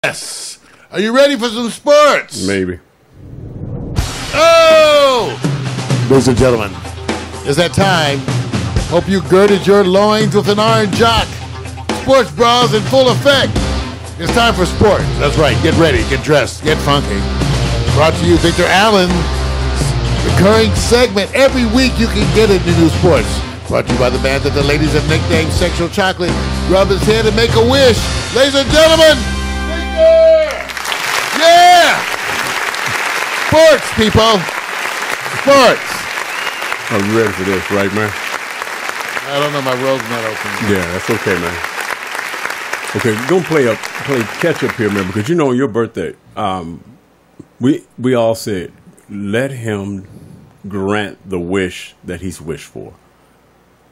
Yes. Are you ready for some sports? Maybe. Oh! Ladies and gentlemen, it's that time. Hope you girded your loins with an iron jock. Sports bras in full effect. It's time for sports. That's right. Get ready, get dressed, get funky. Brought to you, Victor Allen's recurring segment. Every week you can get into new sports. Brought to you by the man that the ladies have nicknamed Sexual Chocolate. Rub his head and make a wish. Ladies and gentlemen, Victor! Yeah! Sports, people. Sports. I'm ready for this, right, man? I don't know. My road's not open. Yeah, that's okay, man. Okay, we're gonna play catch up here, man, because you know on your birthday, we all said let him grant the wish that he's wished for.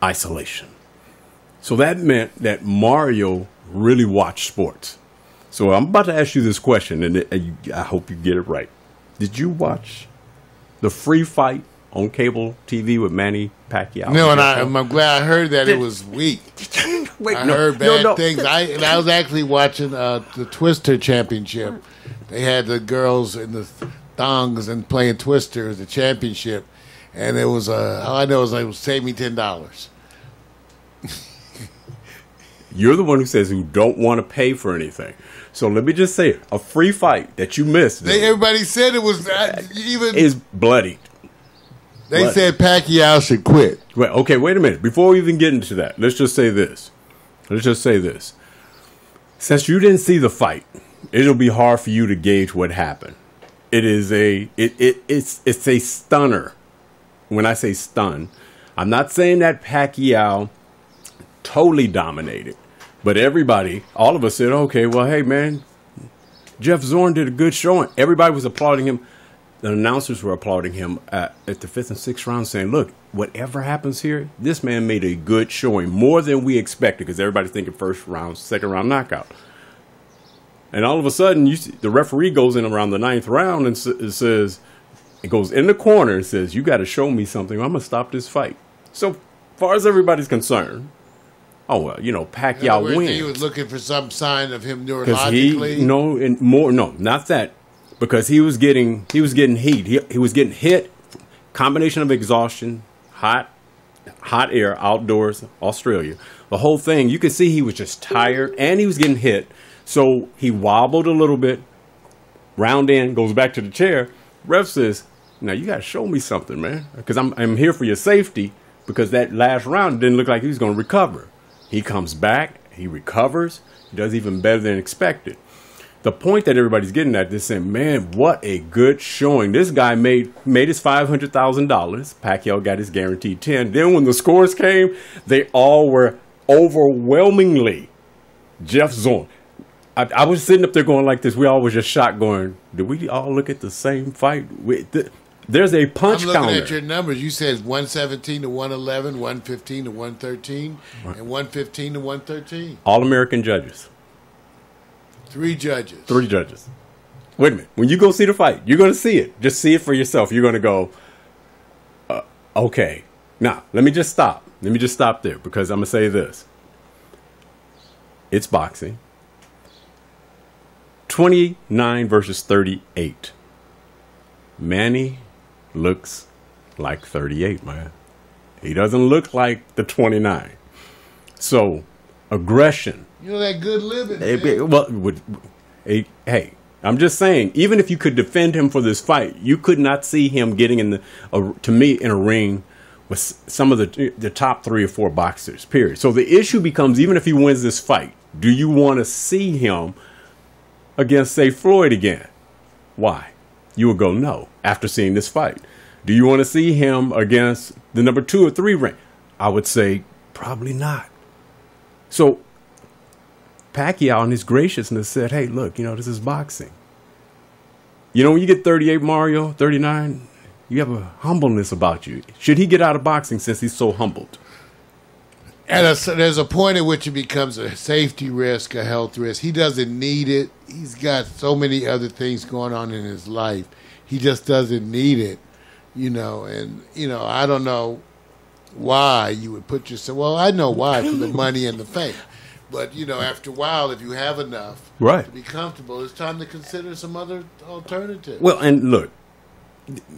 Isolation. So that meant that Mario really watched sports. So I'm about to ask you this question, and I hope you get it right. Did you watch the free fight on cable TV with Manny Pacquiao? No, and I'm glad I heard that it was weak. Wait, I heard bad things. I was actually watching the Twister Championship. They had the girls in the thongs and playing Twister as the championship, and it was all I know is it was save me $10. You're the one who says you don't want to pay for anything. So let me just say it. A free fight that you missed. Everybody said it was even... is bloody. They said Pacquiao should quit. Well, okay, wait a minute. Before we even get into that, let's just say this. Since you didn't see the fight, it'll be hard for you to gauge what happened. It's a stunner. When I say stun, I'm not saying that Pacquiao totally dominated, but everybody, all of us said, okay, well, hey, man, Jeff Zorn did a good showing. Everybody was applauding him. The announcers were applauding him at the fifth and sixth round, saying, look, whatever happens here, this man made a good showing, more than we expected, because everybody's thinking first round, second round knockout. And all of a sudden, the referee goes in around the ninth round and says, it goes in the corner and says, you got to show me something. I'm going to stop this fight. So far as everybody's concerned, oh, well, you know, Pacquiao wins. He was looking for some sign of him neurologically. No, not that. Because he was getting heat. He was getting hit. Combination of exhaustion, hot air, outdoors, Australia. The whole thing, you could see he was just tired and he was getting hit. So he wobbled a little bit, round in, goes back to the chair. Ref says, now you got to show me something, man. Because I'm here for your safety, because that last round didn't look like he was going to recover. He comes back, he recovers, he does even better than expected. The point that everybody's getting at is saying, man, what a good showing. This guy made his $500,000. Pacquiao got his guaranteed 10. Then when the scores came, they all were overwhelmingly Jeff Zorn. I was sitting up there going like this. We all was just shocked going, did we all look at the same fight? There's a punch counter. I'm looking at your numbers. You said 117 to 111, 115 to 113, and 115 to 113. All-American judges. 3 judges. 3 judges. Wait a minute. When you go see the fight, you're going to see it. Just see it for yourself. You're going to go, okay. Now, let me just stop. Let me just stop there, because I'm going to say this. It's boxing. 29 versus 38. Manny looks like 38, man. He doesn't look like the 29. So, aggression. You know that good living. Hey, I'm just saying, even if you could defend him for this fight, you could not see him getting in a ring with some of the top 3 or 4 boxers, period. So the issue becomes, even if he wins this fight, do you want to see him against, say, Floyd again? Why? You would go, no, after seeing this fight. Do you want to see him against the number 2 or 3 rank? I would say probably not. So Pacquiao, in his graciousness, said, hey, look, this is boxing. When you get 38, Mario, 39, you have a humbleness about you. Should he get out of boxing since he's so humbled? And there's a point at which it becomes a safety risk, a health risk. He doesn't need it. He's got so many other things going on in his life. He just doesn't need it, And, I don't know why you would put yourself. Well, I know why, for the money and the fame. But, after a while, if you have enough Right. to be comfortable, it's time to consider some other alternatives. Well, and look,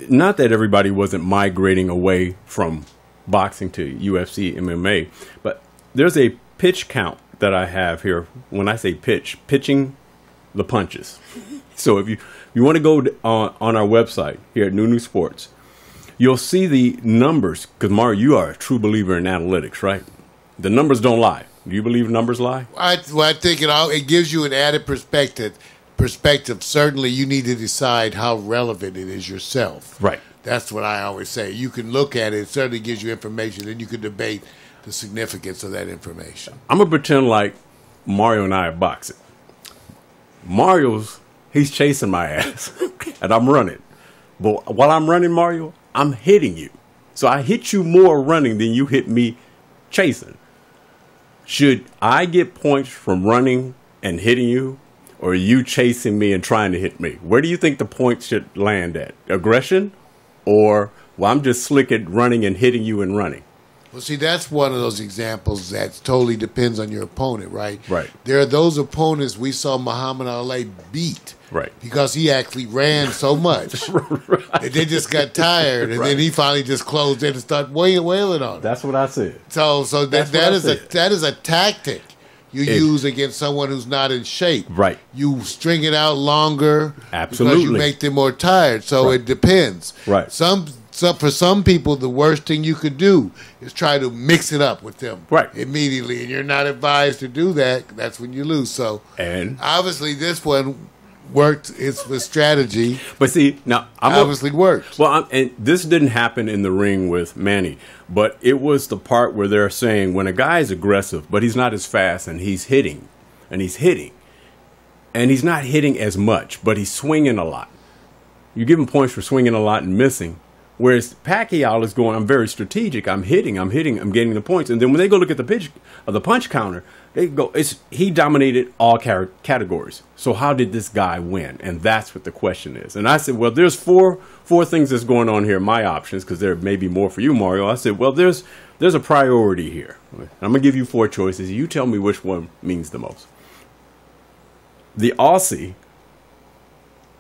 not that everybody wasn't migrating away from boxing to UFC, MMA, but there's a pitch count that I have here. When I say pitching the punches. So if you want to go on our website here at New Sports, you'll see the numbers. Because, Mario, you are a true believer in analytics, right? The numbers don't lie. Do you believe numbers lie? I think it gives you an added perspective. Certainly, you need to decide how relevant it is yourself. Right. That's what I always say. You can look at it. It certainly gives you information. Then you can debate the significance of that information. I'm going to pretend like Mario and I are boxing. He's chasing my ass, and I'm running. But while I'm running, Mario, I'm hitting you. So I hit you more running than you hit me chasing. Should I get points from running and hitting you, or are you chasing me and trying to hit me? Where do you think the points should land at? Aggression? Or, well, I'm just slick at running and hitting you and running? Well, see, that's one of those examples that totally depends on your opponent, right? Right. There are those opponents we saw Muhammad Ali beat. Right. Because he actually ran so much Right. that they just got tired, and then he finally just closed in and started wailing on him. That's what I said. So that is a tactic you use against someone who's not in shape. Right. You string it out longer. Absolutely. Because you make them more tired. So it depends. Right. For some people, the worst thing you could do is try to mix it up with them immediately, and you're not advised to do that. That's when you lose. So, and obviously, this one worked. It's the strategy, but see, now obviously worked. Well, and this didn't happen in the ring with Manny, but it was the part where they're saying when a guy is aggressive, but he's not as fast, and he's hitting, and he's not hitting as much, but he's swinging a lot. You give him points for swinging a lot and missing. Whereas Pacquiao is going, I'm very strategic. I'm hitting, I'm getting the points. And then when they go look at the pitch of the punch counter, they go, he dominated all categories. So how did this guy win? And that's what the question is. And I said, well, there's four things that's going on here. My options, because there may be more for you, Mario. I said, well, there's a priority here. I'm gonna give you 4 choices. You tell me which one means the most. The Aussie,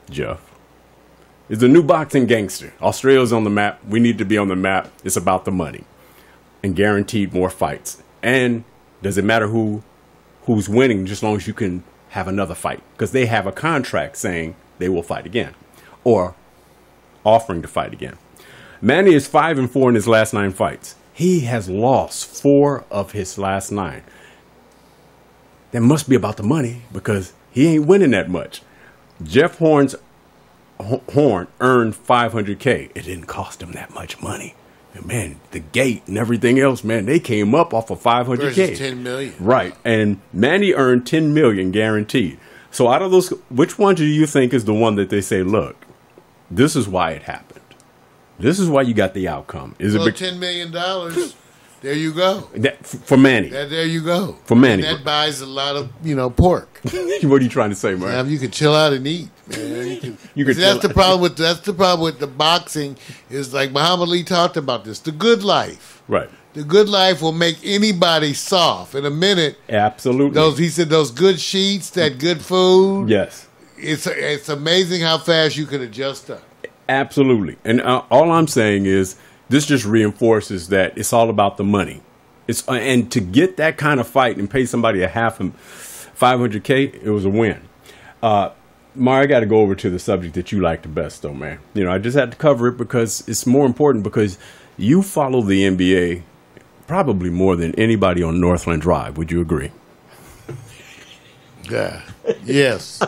Jeff, is the new boxing gangster. Australia's on the map. We need to be on the map. It's about the money and guaranteed more fights. And does it matter who's winning, just as long as you can have another fight? Because they have a contract saying they will fight again or offering to fight again. Manny is 5-4 in his last 9 fights. He has lost 4 of his last 9. That must be about the money because he ain't winning that much. Jeff Horn earned $500K. It didn't cost him that much money. And man, the gate and everything else, man, they came up off of $500K. Versus $10 million. Right. And Manny earned $10 million guaranteed. So out of those, which one do you think is the one that they say, look, this is why it happened? This is why you got the outcome. Is it $10 million? There you go. For Manny. There you go. For Manny. And that buys a lot of, pork. What are you trying to say, man? You can chill out and eat, man. That's the problem with the boxing is like Muhammad Ali talked about this. The good life. Right. The good life will make anybody soft in a minute. Absolutely. He said those good sheets, that good food. Yes. It's amazing how fast you can adjust up. Absolutely. And all I'm saying is this just reinforces that it's all about the money. And to get that kind of fight and pay somebody a half and $500K, it was a win. Mario, I got to go over to the subject that you like the best, though, man. I just had to cover it because it's more important because you follow the NBA probably more than anybody on Northland Drive. Would you agree? Yeah. Yes.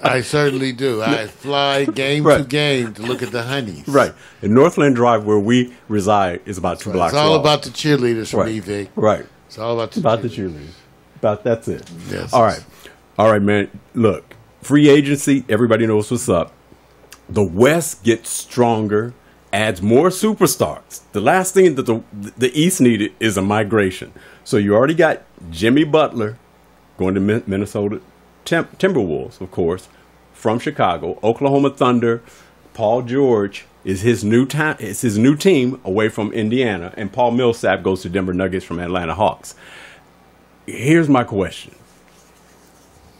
I certainly do. I fly game to game to look at the honeys. Right. And Northland Drive, where we reside, is about 2 blocks It's all long. about the cheerleaders for me, Vic. Right. It's all about the cheerleaders. That's it. Yes. All right, man. Look, free agency, everybody knows what's up. The West gets stronger, adds more superstars. The last thing that the East needed is a migration. So you already got Jimmy Butler going to Minnesota Timberwolves, of course, from Chicago. Oklahoma Thunder. Paul George is his new team away from Indiana, and Paul Millsap goes to Denver Nuggets from Atlanta Hawks. Here's my question.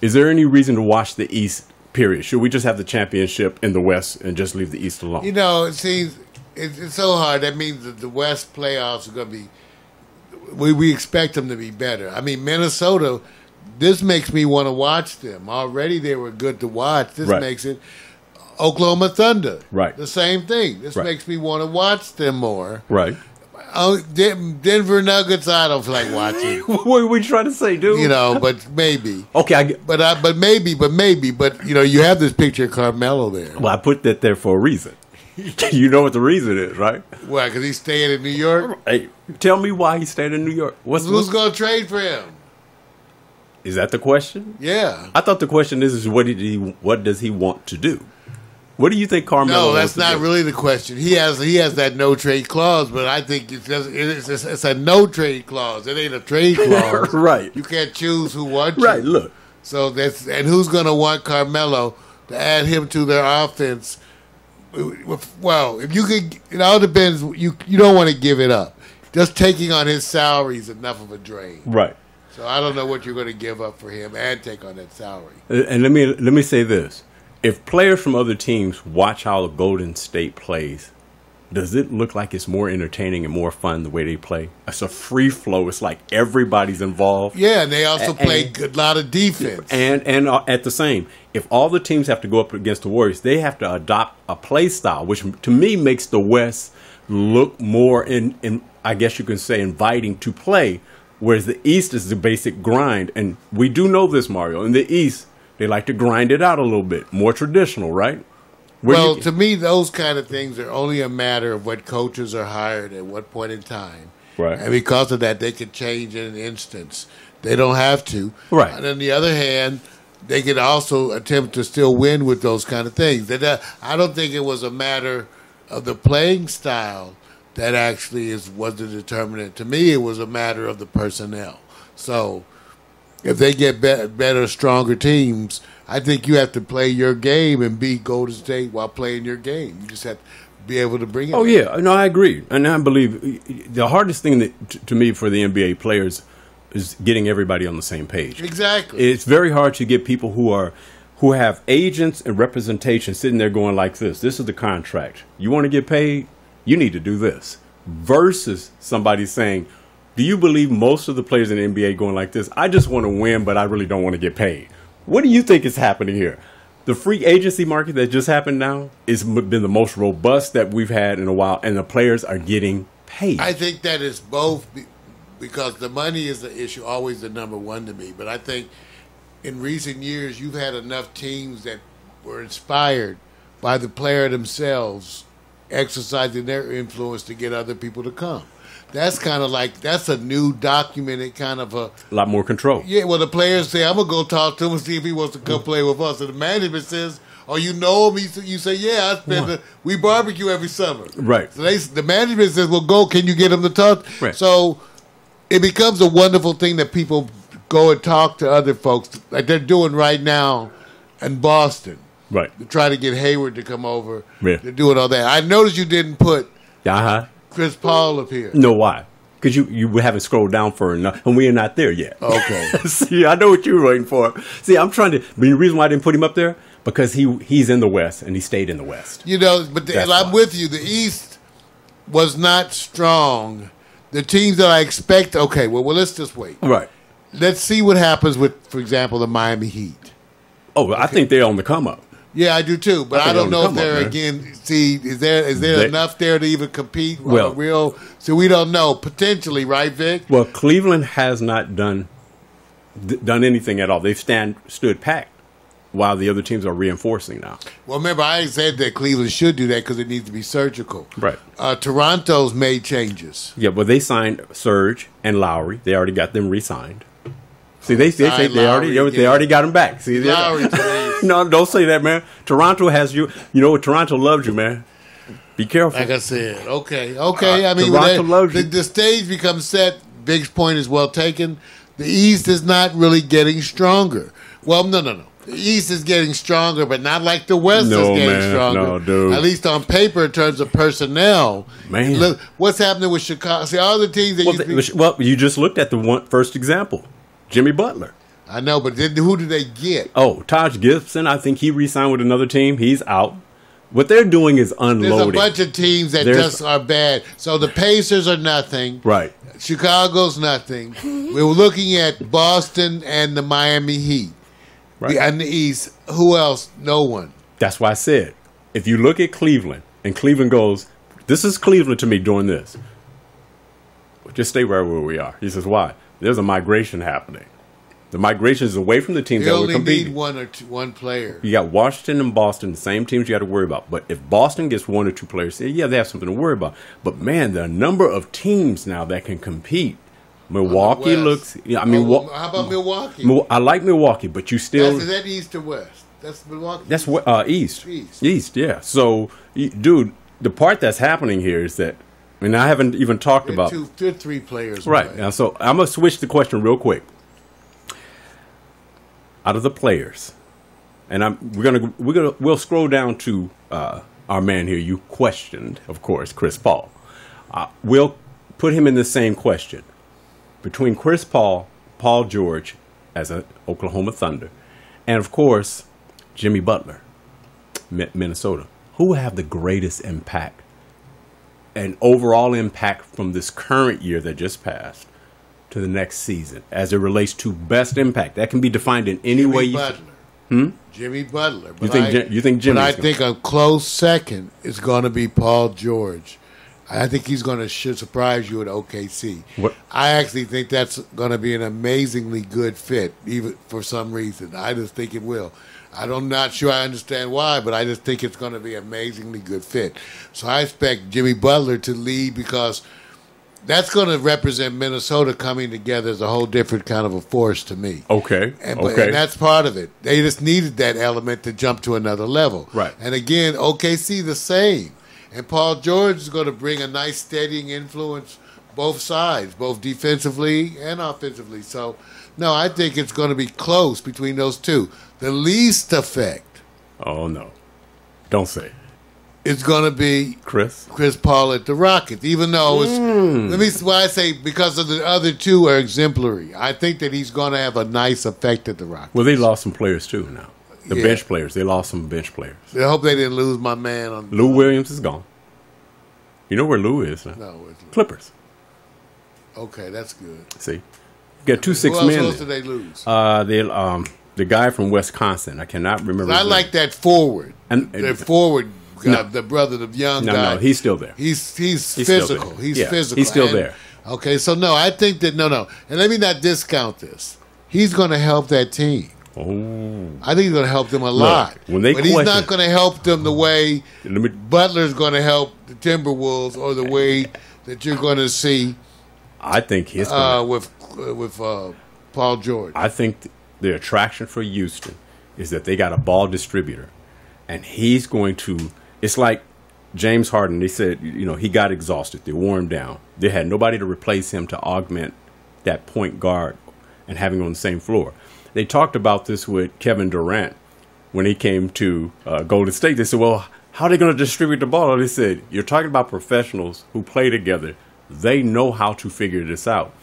Is there any reason to watch the East, period? Should we just have the championship in the West and just leave the East alone? You know, it seems it's so hard. That means that the West playoffs are going to be, we expect them to be better. I mean, Minnesota, this makes me want to watch them. Already they were good to watch. This makes it. Oklahoma Thunder, the same thing. This makes me want to watch them more. Right. Denver Nuggets, I don't feel like watching. What are we trying to say, dude? You know, but maybe. Okay, but maybe. But you know, you have this picture of Carmelo there. Well, I put that there for a reason. You know what the reason is, right? Why? Because he's staying in New York. Hey, tell me why he's staying in New York. Who's going to trade for him? Is that the question? Yeah. I thought the question is what does he want to do? What do you think Carmelo? No, that's not really the question. He has that no trade clause, but I think it's a no trade clause. It ain't a trade clause, right? You can't choose who wants you. Right. Look. So and who's going to want Carmelo to add him to their offense? Well, if you could, it all depends. You don't want to give it up. Just taking on his salary is enough of a drain, right? So I don't know what you're going to give up for him and take on that salary. And let me say this. If players from other teams watch how Golden State plays, does it look like it's more entertaining and more fun the way they play? It's a free flow. It's like everybody's involved. Yeah, and they also play a lot of defense. And at the same, if all the teams have to go up against the Warriors, they have to adopt a play style, which to me makes the West look more, in I guess you can say, inviting to play, whereas the East is the basic grind. And we do know this, Mario. In the East, they like to grind it out a little bit, more traditional, right? Well, to me, those kind of things are only a matter of what coaches are hired at what point in time. Right. And because of that, they can change in an instance. They don't have to. Right. And on the other hand, they can also attempt to still win with those kind of things. I don't think it was a matter of the playing style that actually was the determinant. To me, it was a matter of the personnel. So if they get better, stronger teams, I think you have to play your game and beat Golden State while playing your game. You just have to be able to bring it. Oh, yeah. No, I agree. And I believe the hardest thing to me for the NBA players is getting everybody on the same page. Exactly. It's very hard to get people who have agents and representation sitting there going like this. This is the contract. You want to get paid? You need to do this. Versus somebody saying, do you believe most of the players in the NBA going like this? I just want to win, but I really don't want to get paid. What do you think is happening here? The free agency market that just happened now has been the most robust that we've had in a while, and the players are getting paid. I think that is both because the money is the issue, always the number one to me. But I think in recent years you've had enough teams that were inspired by the player themselves exercising their influence to get other people to come. That's kind of like, that's a new documented kind of a lot more control. Yeah, well, the players say, I'm going to go talk to him and see if he wants to come play with us. And the management says, oh, you know him? You say, yeah, we barbecue every summer. Right. So the management says, well, go, can you get him to talk? Right. So it becomes a wonderful thing that people go and talk to other folks, like they're doing right now in Boston. Right. To try to get Hayward to come over. Yeah. They're doing all that. I noticed you didn't put Chris Paul up here. No, why? Because you haven't scrolled down for enough, and we are not there yet. Okay. See, I know what you were waiting for. See, I'm trying to. But the reason why I didn't put him up there because he's in the West and he stayed in the West. You know, but I'm with you. The East was not strong. The teams that I expect. Okay, well, let's just wait. Right. Let's see what happens with, for example, the Miami Heat. Oh, I think they're on the come up. Yeah, I do too, but I don't know if they're again. See, is there enough there to even compete? Well, so we don't know. Potentially, right, Vic? Well, Cleveland has not done anything at all. They've stood packed while the other teams are reinforcing now. Well, remember, I said that Cleveland should do that because it needs to be surgical. Right. Toronto's made changes. Yeah, but they signed Serge and Lowry. They already got them re-signed. See, they say they already got him back. See, Lowry no, don't say that, man. Toronto has you. You know what? Toronto loves you, man. Be careful. Like I said, okay. I mean, Toronto loves you. The stage becomes set. Big's point is well taken. The East is not really getting stronger. Well, no. The East is getting stronger, but not like the West is getting stronger. No, dude. At least on paper, in terms of personnel. Man, look, what's happening with Chicago? See, all the teams that you just looked at the first example. Jimmy Butler. I know, but then who do they get? Oh, Taj Gibson, I think he re-signed with another team. He's out. What they're doing is unloading. There's a bunch of teams that just are bad. So the Pacers are nothing. Right. Chicago's nothing. We're looking at Boston and the Miami Heat. Right. And the East. Who else? No one. That's why I said, if you look at Cleveland, and Cleveland goes, this is Cleveland to me doing this. Just stay right where we are. He says, why? There's a migration happening. The migration is away from the teams that were competing. You only need one player. You got Washington and Boston, the same teams you got to worry about. But if Boston gets 1 or 2 players, yeah, they have something to worry about. But, man, the number of teams now that can compete. Milwaukee looks. Yeah, I mean, how about Milwaukee? I like Milwaukee, but you still. Is that East or West? That's Milwaukee. That's East. East, yeah. So, dude, the part that's happening here is that, and I haven't even talked about. 2 or 3 players. Right. Now, so I'm gonna switch the question real quick. Out of the players, and we'll scroll down to our man here. You questioned, of course, Chris Paul. We'll put him in the same question between Chris Paul, Paul George, as an Oklahoma Thunder, and of course Jimmy Butler, Minnesota. Who will have the greatest impact and overall impact from this current year that just passed to the next season as it relates to best impact? That can be defined in any way you Jimmy Butler. But you think Jimmy? But I think a close second is going to be Paul George. I think he's going to surprise you at OKC. What? I actually think that's going to be an amazingly good fit, even for some reason. I just think it will. I'm not sure I understand why, but I just think it's going to be an amazingly good fit. So I expect Jimmy Butler to lead because that's going to represent Minnesota coming together as a whole different kind of a force to me. Okay. And that's part of it. They just needed that element to jump to another level. Right. And again, OKC the same. And Paul George is going to bring a nice steadying influence both sides, both defensively and offensively. So, no, I think it's going to be close between those two. The least effect. Oh, no. Don't say it. It's going to be Chris Paul at the Rockets, even though it's, let me, why I say because of the other two are exemplary. I think that he's going to have a nice effect at the Rockets. Well, they lost some players too now. The bench players. They lost some bench players. I hope they didn't lose my man. On Lou Williams is gone. You know where Lou is? Huh? No, where's Lou? Clippers. Okay, that's good. See, you got 2 6 men. Who else did they lose? The guy from Wisconsin. I cannot remember. I like that forward. And the forward guy, the brother, the young guy. No, he's still there. He's physical. He's physical. He's still there. Okay, so no, I think that no, and let me not discount this. He's going to help that team. Oh, I think he's going to help them a lot. But he's not going to help them the way Butler's going to help the Timberwolves or the way that you're going to see. I think his with Paul George. I think the attraction for Houston is that they got a ball distributor, and he's going to. It's like James Harden. They said, he got exhausted. They wore him down. They had nobody to replace him to augment that point guard and having him on the same floor. They talked about this with Kevin Durant when he came to Golden State. They said, well, how are they going to distribute the ball? They said, you're talking about professionals who play together. They know how to figure this out.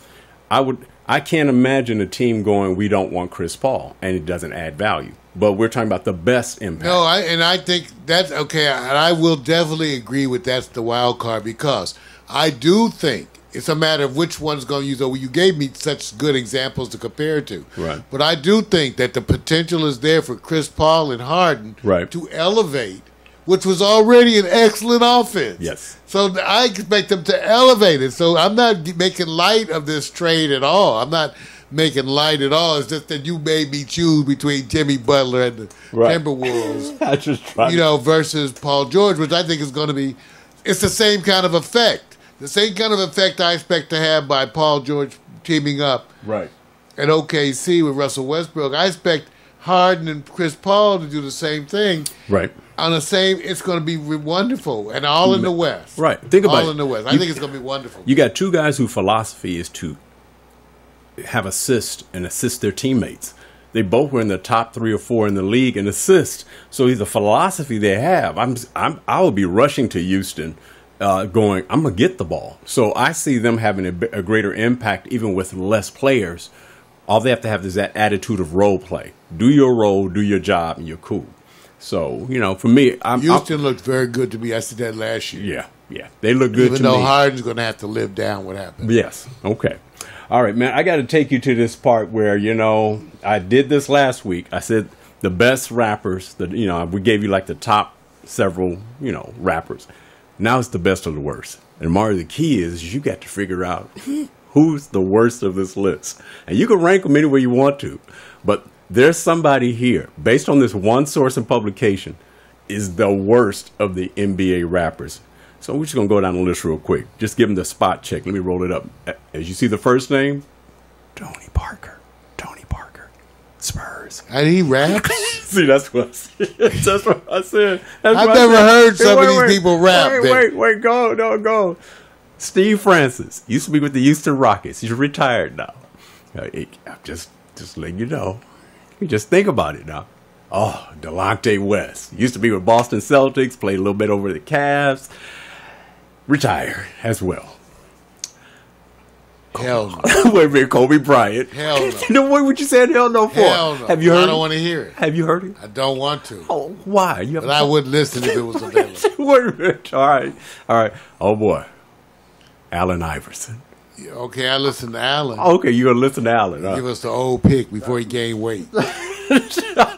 I can't imagine a team going, we don't want Chris Paul, and it doesn't add value. But we're talking about the best impact. No, I think that's okay. And I will definitely agree with that's the wild card because I do think it's a matter of which one's going to use it. You gave me such good examples to compare to. Right. But I do think that the potential is there for Chris Paul and Harden to elevate, which was already an excellent offense. Yes. So I expect them to elevate it. So I'm not making light of this trade at all. I'm not making light at all. It's just that you made me choose between Jimmy Butler and the Timberwolves. I just tried. Versus Paul George, which I think is going to be, it's the same kind of effect. The same kind of effect I expect to have by Paul George teaming up at OKC with Russell Westbrook. I expect Harden and Chris Paul to do the same thing. Right. On the same, it's going to be wonderful. And all in the West. Right. Think about it. All in the West. I think it's going to be wonderful. You got two guys whose philosophy is to have assist and assist their teammates. They both were in the top 3 or 4 in the league in assist. So the philosophy they have, I will be rushing to Houston going, I'm going to get the ball. So I see them having a greater impact even with less players All they have to have is that attitude of role play. Do your role, do your job, and you're cool. So, for me, Houston looked very good to me. I said that last year. Yeah. They look good to me. Even though Harden's going to have to live down what happened. Yes. Okay. All right, man. I got to take you to this part where, I did this last week. I said the best rappers, we gave you like the top several, rappers. Now it's the best of the worst. And Mario, the key is you got to figure out who's the worst of this list. And you can rank them any way you want to. But there's somebody here, based on this one source and publication, is the worst of the NBA rappers. So we're just going to go down the list real quick. Just give him the spot check. Let me roll it up. As you see the first name, Tony Parker. Spurs. And he raps? See, that's what I said. I've never heard some of these people rap. Wait, go. Steve Francis used to be with the Houston Rockets. He's retired now. I'm just letting you know. You just think about it now. Oh, Delonte West. Used to be with Boston Celtics, played a little bit over the Cavs. Retired as well. Hell no. Wait a minute, Kobe Bryant. Hell no. What you said hell no for? Hell no. Have you heard I don't want to hear it. Have you heard it? I don't want to. Oh, why? But I would listen if it was available. Wait a minute. All right. Oh, boy. Allen Iverson. Okay, I listen to Allen. Okay, you're going to listen to Allen. Give us the old pick before he gained weight.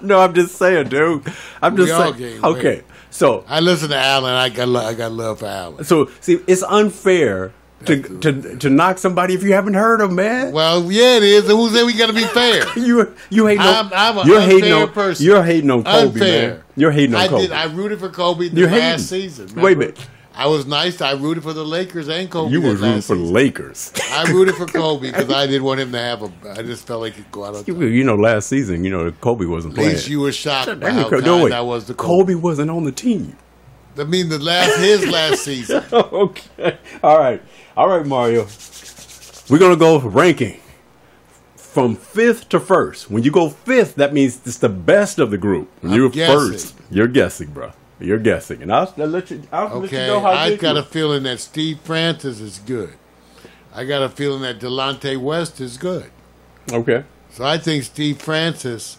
No, I'm just saying, dude. We all gained weight. Okay, so I listen to Allen. I got love for Allen. So, see, it's unfair to knock somebody if you haven't heard them, man. Well, yeah, it is. And who said we got to be fair? you hate no. I'm an you're unfair person. You're hating on Kobe, unfair. Man. You're hating on Kobe. I rooted for Kobe last season. Remember? Wait a minute. I was nice. I rooted for the Lakers and Kobe. You were rooting for the Lakers. I rooted for Kobe because I didn't want him to have I just felt like he could go out on top. Last season, Kobe wasn't playing. At least you were shocked by how kind I was to Kobe. Kobe wasn't on the team. I mean, his last season. Okay. All right, Mario. We're going to go ranking from 5th to 1st. When you go 5th, that means it's the best of the group. When you're first, you're guessing, bro. You're guessing. And I'll let you know how I got a feeling that Steve Francis is good. I got a feeling that Delonte West is good. Okay. So I think Steve Francis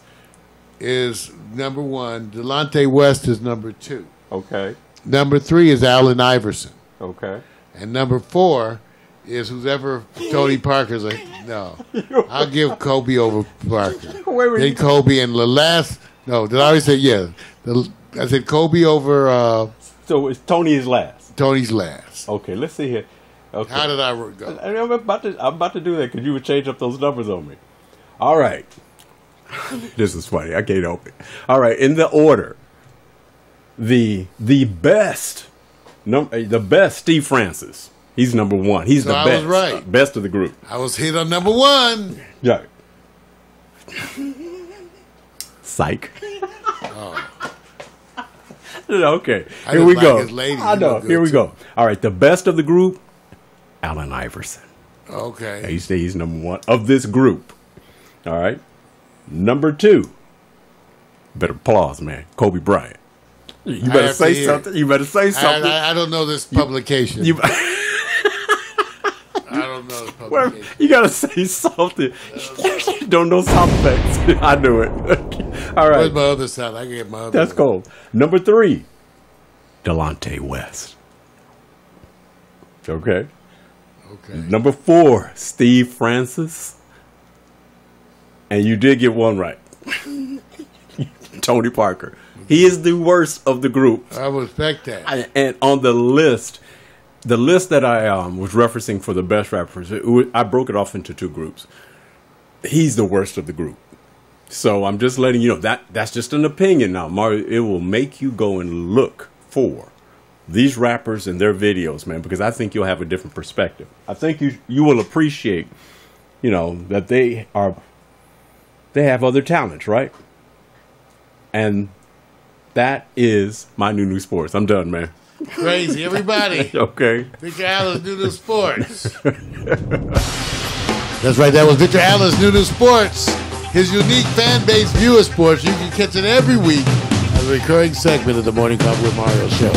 is number 1. Delonte West is number 2. Okay. Number 3 is Allen Iverson. Okay. And number 4 is whoever Tony Parker's no. I'll give Kobe over Parker. Then Kobe and the last. No, did I already say yeah? I said Kobe over. So it's Tony is last. Tony's last. Okay, let's see here. Okay. How did I go? I'm about to do that because you would change up those numbers on me. All right. This is funny. I can't help it. All right, in the order. The best Steve Francis. He's number 1. He's the best. I was right. Best of the group. I was hit on number 1. Yeah. Psych. Oh. Okay. Here we go. I know. Here we go. All right. The best of the group, Allen Iverson. Okay. He's number 1 of this group. All right. Number 2. Better applause, man. Kobe Bryant. You better say something. You better say something. I don't know this publication. I don't know this publication. You got to say something. Don't know sound effects. I knew it. All right. Where's my other side? I can get my other That's cool. Number 3, Delonte West. Okay. Number 4, Steve Francis. And you did get one right. Tony Parker. He is the worst of the group. I respect that. And on the list that I was referencing for the best rappers, I broke it off into 2 groups. He's the worst of the group. So I'm just letting you know that's just an opinion now, Mario. It will make you go and look for these rappers and their videos, man, because I think you'll have a different perspective. I think you will appreciate, that they have other talents, right? And that is my new sports. I'm done, man. Crazy, everybody. Okay. Victor Allen's new sports. That's right. That was Victor Allen's new sports. His unique fan base view of sports. You can catch it every week as a recurring segment of the Morning Coffee with Mario show.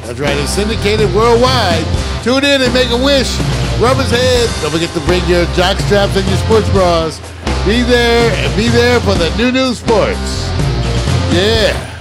That's right. It's syndicated worldwide. Tune in and make a wish. Rub his head. Don't forget to bring your jock straps and your sports bras. Be there and be there for the new sports. Yeah.